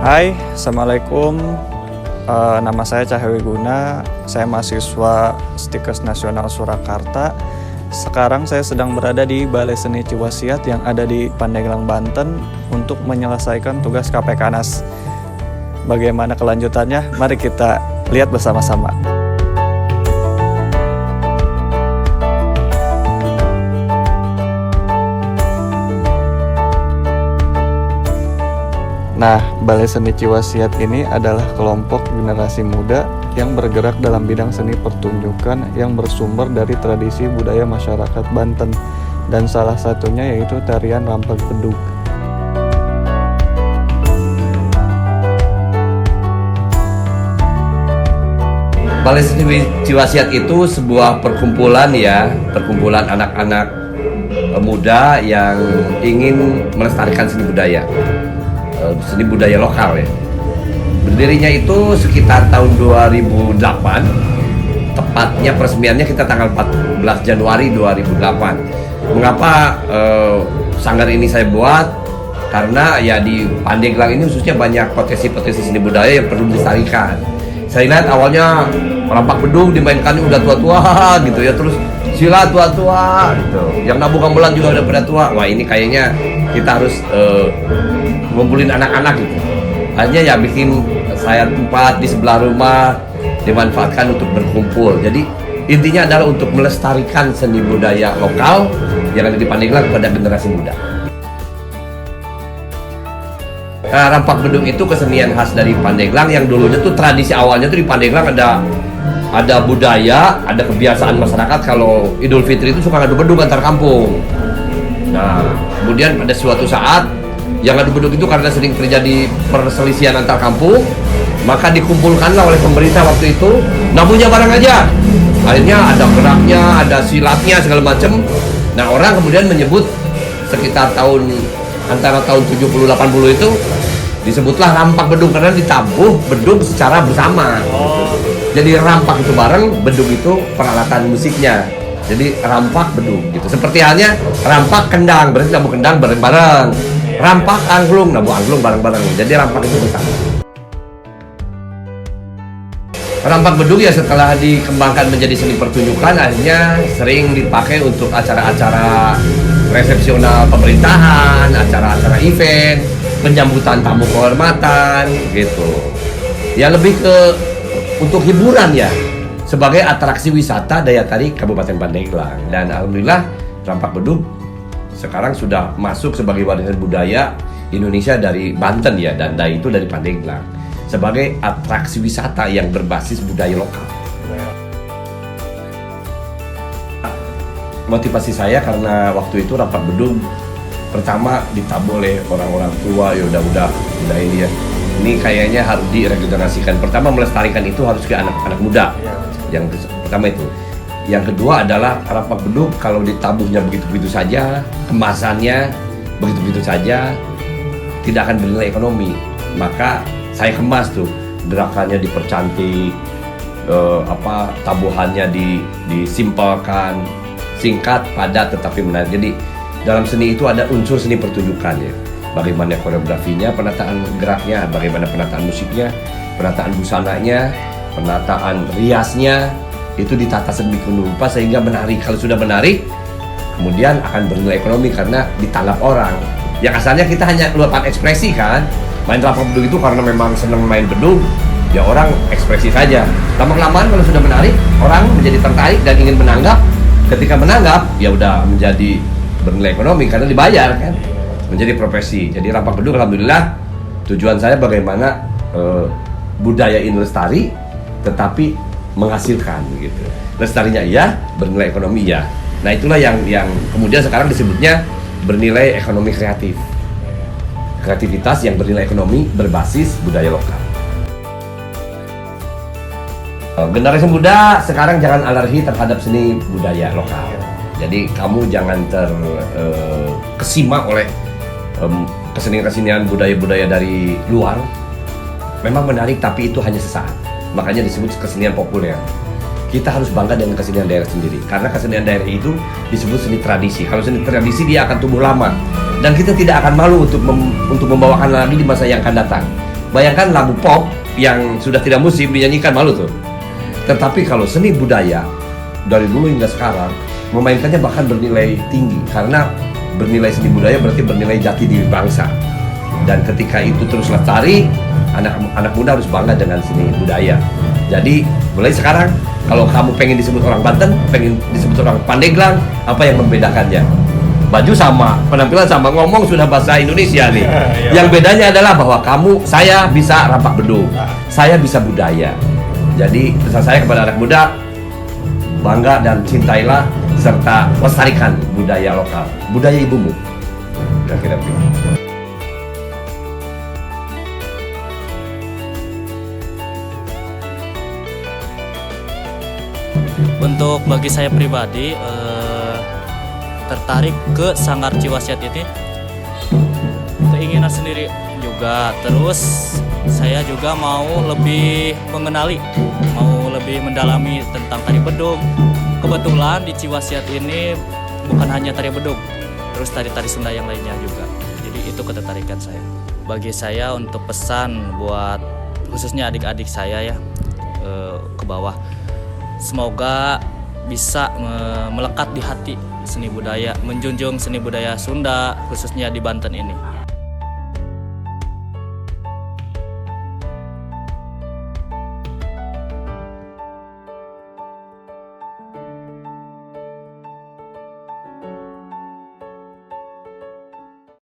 Hai, Assalamualaikum. Nama saya Cahyo Wiguna. Saya mahasiswa Stikers Nasional Surakarta. Sekarang saya sedang berada di Balai Seni Ciwasiat yang ada di Pandeglang, Banten untuk menyelesaikan tugas KP-Kanas. Bagaimana kelanjutannya? Mari kita lihat bersama-sama. Nah, Balai Seni Ciwasiat ini adalah kelompok generasi muda yang bergerak dalam bidang seni pertunjukan yang bersumber dari tradisi budaya masyarakat Banten, dan salah satunya yaitu tarian Rampak Bedug. Balai Seni Ciwasiat itu sebuah perkumpulan anak-anak muda yang ingin melestarikan seni budaya lokal ya. Berdirinya itu sekitar tahun 2008. Tepatnya peresmiannya kita tanggal 14 Januari 2008. Mengapa sanggar ini saya buat? Karena ya di Pandeglang ini khususnya banyak potensi-potensi seni budaya yang perlu dilestarikan. Saya lihat awalnya Rampak Bedug dimainkan udah tua-tua gitu ya, terus silat tua-tua gitu. Yang Nabu Gamelan juga udah pada tua. Wah, ini kayaknya kita harus ngumpulin anak-anak gitu. Akhirnya ya bikin saya tempat di sebelah rumah dimanfaatkan untuk berkumpul. Jadi intinya adalah untuk melestarikan seni budaya lokal yang ada di Pandeglang kepada generasi muda. Nah, Rampak Bedug itu kesenian khas dari Pandeglang yang dulunya tuh tradisi awalnya tuh di Pandeglang ada budaya, ada kebiasaan masyarakat kalau Idul Fitri itu suka ngadu bedug antar kampung. Nah, kemudian pada suatu saat yang ngadu bedug itu karena sering terjadi perselisihan antar kampung, maka dikumpulkanlah oleh pemerintah waktu itu, nabunya bareng aja. Akhirnya ada geraknya, ada silatnya segala macam. Nah, orang kemudian menyebut sekitar antara tahun 70-80 itu disebutlah Rampak Bedug karena ditabuh bedug secara bersama. Jadi rampak itu bareng, bedug itu peralatan musiknya. Jadi Rampak Bedug gitu. Seperti halnya rampak kendang, berarti nabuh kendang bareng-bareng. Rampak angklung, nabuh angklung bareng-bareng. Jadi rampak itu bersama. Rampak Bedug ya setelah dikembangkan menjadi seni pertunjukan, akhirnya sering dipakai untuk acara-acara resepsional pemerintahan, acara-acara event, penyambutan tamu kehormatan gitu. Ya lebih ke untuk hiburan ya, sebagai atraksi wisata daya tarik Kabupaten Pandeglang. Dan alhamdulillah Rampak Bedug sekarang sudah masuk sebagai warisan budaya Indonesia dari Banten ya, dan itu dari Pandeglang sebagai atraksi wisata yang berbasis budaya lokal. Motivasi saya karena waktu itu Rampak Bedug pertama ditabuh oleh orang-orang tua, ya udah ini ya. Ini kayaknya harus diregenerasikan. Pertama, melestarikan itu harus ke anak-anak muda. Yang pertama itu. Yang kedua adalah Rampak Bedug kalau ditabuhnya begitu-begitu saja, kemasannya begitu-begitu saja, tidak akan bernilai ekonomi. Maka saya kemas tuh, gerakannya dipercantik, tabuhannya disimpelkan, singkat, padat, tetapi menarik. Jadi dalam seni itu ada unsur seni pertunjukan ya. Bagaimana koreografinya, penataan geraknya, bagaimana penataan musiknya, penataan busananya, penataan riasnya, itu ditata sedemikian rupa sehingga menarik. Kalau sudah menarik, kemudian akan bernilai ekonomi karena ditanggap orang. Yang asalnya kita hanya meluapkan ekspresi kan, main Rampak Bedug itu karena memang senang main bedug, ya orang ekspresi saja. Lama-kelamaan kalau sudah menarik, orang menjadi tertarik dan ingin menanggap. Ketika menanggap, ya udah menjadi bernilai ekonomi karena dibayar kan. Menjadi profesi. Jadi Rampak Bedug alhamdulillah tujuan saya bagaimana budaya ini lestari tetapi menghasilkan gitu. Lestarinya iya, bernilai ekonomi iya. Nah, itulah yang kemudian sekarang disebutnya bernilai ekonomi kreatif. Kreativitas yang bernilai ekonomi berbasis budaya lokal. Generasi muda sekarang jangan alergi terhadap seni budaya lokal. Jadi kamu jangan terkesima oleh kesenian-kesenian budaya-budaya dari luar. Memang menarik tapi itu hanya sesaat. Makanya disebut kesenian populer. Kita harus bangga dengan kesenian daerah sendiri. Karena kesenian daerah itu disebut seni tradisi. Kalau seni tradisi dia akan tumbuh lama. Dan kita tidak akan malu untuk membawakan lagi di masa yang akan datang. Bayangkan lagu pop yang sudah tidak musim dinyanyikan, malu tuh. Tetapi kalau seni budaya dari dulu hingga sekarang memainkannya bahkan bernilai tinggi, karena bernilai seni budaya berarti bernilai jati diri bangsa. Dan ketika itu terus lestari, anak muda harus bangga dengan seni budaya. Jadi mulai sekarang kalau kamu pengen disebut orang Banten, pengen disebut orang Pandeglang, apa yang membedakannya? Baju sama, penampilan sama, ngomong sudah bahasa Indonesia nih. Yang bedanya adalah bahwa saya bisa rampak beduk, saya bisa budaya. Jadi pesan saya kepada anak muda, bangga dan cintailah serta lestarikan budaya lokal, budaya ibumu. Kira-kira begitu. Untuk bagi saya pribadi, tertarik ke Sanggar Ciwasiat ini keinginan sendiri juga. Terus saya juga mau lebih mengenali, mau lebih mendalami tentang tari bedug. Kebetulan di Ciwasiat ini bukan hanya tari bedug, terus tari-tari Sunda yang lainnya juga. Jadi itu ketertarikan saya. Bagi saya untuk pesan buat khususnya adik-adik saya ya, ke bawah, semoga bisa melekat di hati seni budaya, menjunjung seni budaya Sunda khususnya di Banten ini.